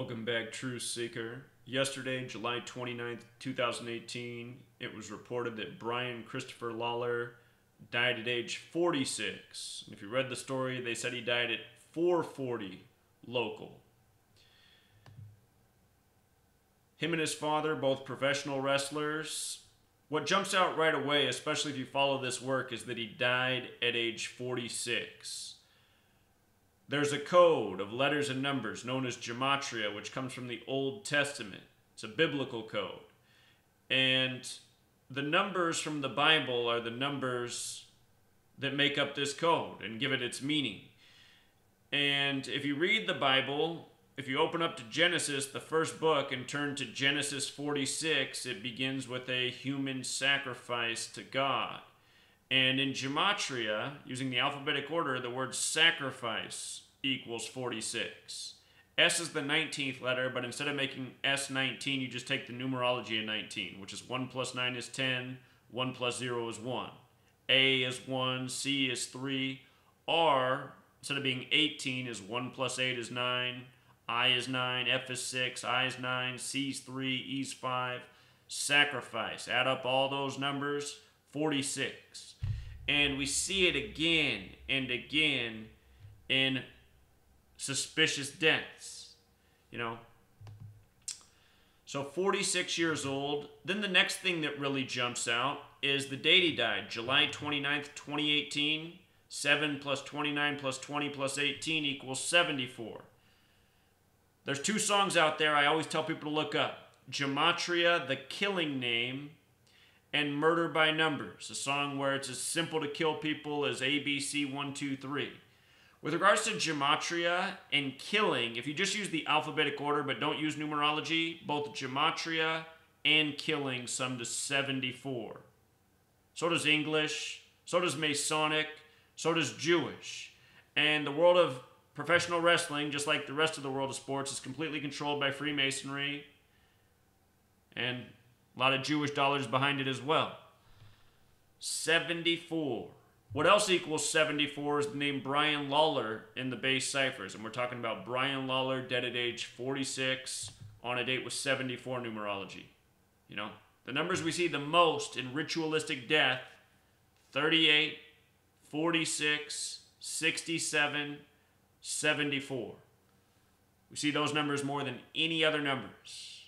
Welcome back, Truth Seeker. Yesterday, July 29th, 2018, it was reported that Brian Christopher Lawler died at age 46. And if you read the story, they said he died at 4:40 local. Him and his father, both professional wrestlers. What jumps out right away, especially if you follow this work, is that he died at age 46. There's a code of letters and numbers known as Gematria, which comes from the Old Testament. It's a biblical code. And the numbers from the Bible are the numbers that make up this code and give it its meaning. And if you read the Bible, if you open up to Genesis, the first book, and turn to Genesis 46, it begins with a human sacrifice to God. And in Gematria, using the alphabetic order, the word sacrifice equals 46. S is the 19th letter, but instead of making S 19, you just take the numerology of 19, which is 1 plus 9 is 10, 1 plus 0 is 1. A is 1, C is 3, R, instead of being 18, is 1 plus 8 is 9, I is 9, F is 6, I is 9, C is 3, E is 5. Sacrifice. Add up all those numbers, 46. And we see it again and again in suspicious deaths. So 46 years old. Then the next thing that really jumps out is the date he died, July 29th, 2018. 7 plus 29 plus 20 plus 18 equals 74. There's two songs out there I always tell people to look up. Gematria, the killing name, and Murder by Numbers, a song where it's as simple to kill people as ABC 1, 2, 3. With regards to Gematria and killing, if you just use the alphabetic order but don't use numerology, both Gematria and killing sum to 74. So does English, so does Masonic, so does Jewish. And the world of professional wrestling, just like the rest of the world of sports, is completely controlled by Freemasonry and a lot of Jewish dollars behind it as well. 74. What else equals 74 is the name Brian Lawler in the base ciphers. And we're talking about Brian Lawler dead at age 46 on a date with 74 numerology. The numbers we see the most in ritualistic death: 38, 46, 67, 74. We see those numbers more than any other numbers.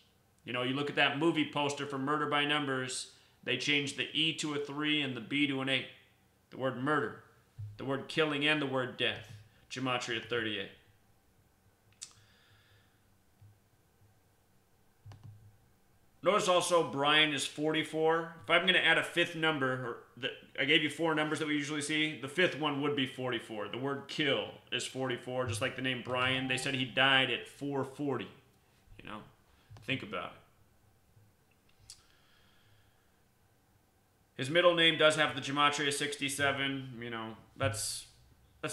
You look at that movie poster for Murder by Numbers, they changed the E to a 3 and the B to an 8. The word murder, the word killing, and the word death. Gematria 38. Notice also Brian is 44. If I'm going to add a fifth number, I gave you four numbers that we usually see, the fifth one would be 44. The word kill is 44, just like the name Brian. They said he died at 4:40. Think about it. His middle name does have the Gematria 67. That's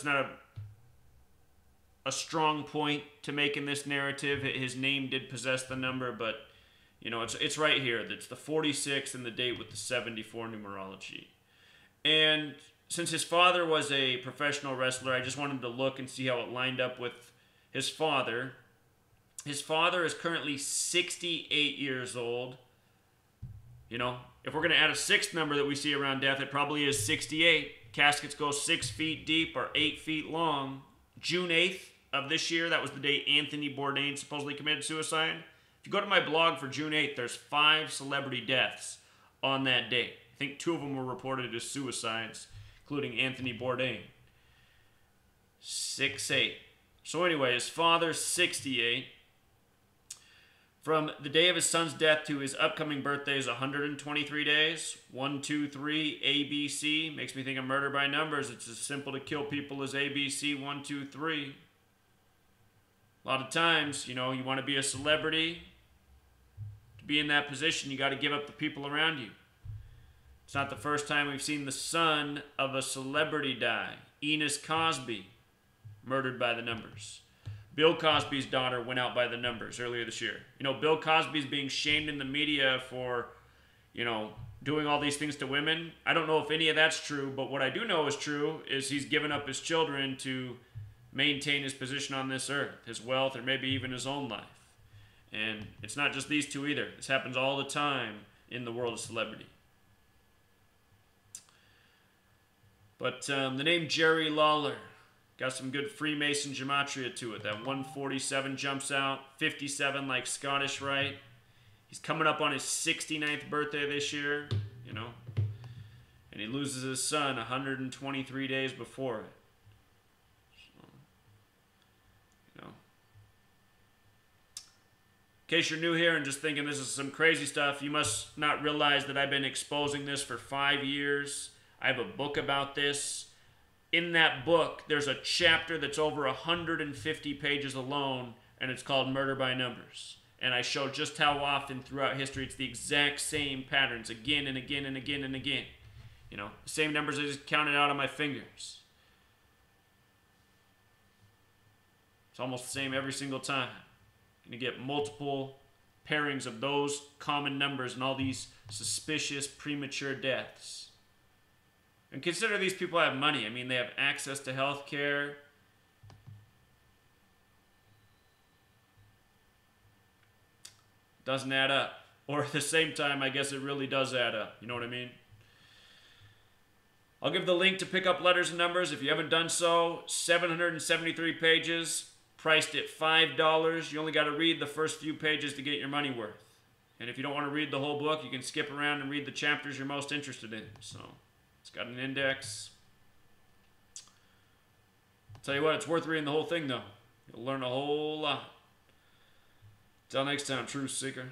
not a strong point to make in this narrative. His name did possess the number, but it's right here. It's the 46 and the date with the 74 numerology. And since his father was a professional wrestler, I just wanted to look and see how it lined up with his father. His father is currently 68 years old. If we're going to add a sixth number that we see around death, it probably is 68. Caskets go 6 feet deep or 8 feet long. June 8th of this year, that was the day Anthony Bourdain supposedly committed suicide. If you go to my blog for June 8th, there's 5 celebrity deaths on that date. I think 2 of them were reported as suicides, including Anthony Bourdain. 6'8". So anyway, his father's 68. From the day of his son's death to his upcoming birthday is 123 days. 1, 2, 3, ABC. Makes me think of Murder by Numbers. It's as simple to kill people as ABC 1, 2, 3. A lot of times, you want to be a celebrity. To be in that position, you got to give up the people around you. It's not the first time we've seen the son of a celebrity die. Enos Cosby, murdered by the numbers. Bill Cosby's daughter went out by the numbers earlier this year. Bill Cosby's being shamed in the media for, doing all these things to women. I don't know if any of that's true, but what I do know is true is he's given up his children to maintain his position on this earth, his wealth, or maybe even his own life. And it's not just these two either. This happens all the time in the world of celebrity. But the name Jerry Lawler got some good Freemason gematria to it. That 147 jumps out, 57 like Scottish Rite. He's coming up on his 69th birthday this year, you know. And he loses his son 123 days before it. So, you know. In case you're new here and just thinking this is some crazy stuff, you must not realize that I've been exposing this for 5 years. I have a book about this. In that book, there's a chapter that's over 150 pages alone, and it's called Murder by Numbers. And I show just how often throughout history it's the exact same patterns again and again and again and again. You know, the same numbers I just counted out on my fingers. It's almost the same every single time. You're going to get multiple pairings of those common numbers and all these suspicious premature deaths. And consider these people have money. I mean, they have access to health care. Doesn't add up. Or at the same time, I guess it really does add up. You know what I mean? I'll give the link to pick up Letters and Numbers if you haven't done so. 773 pages, priced at $5. You only got to read the first few pages to get your money worth. And if you don't want to read the whole book, you can skip around and read the chapters you're most interested in. So it's got an index. I'll tell you what, it's worth reading the whole thing, though. You'll learn a whole lot. Till next time, Truth Seeker.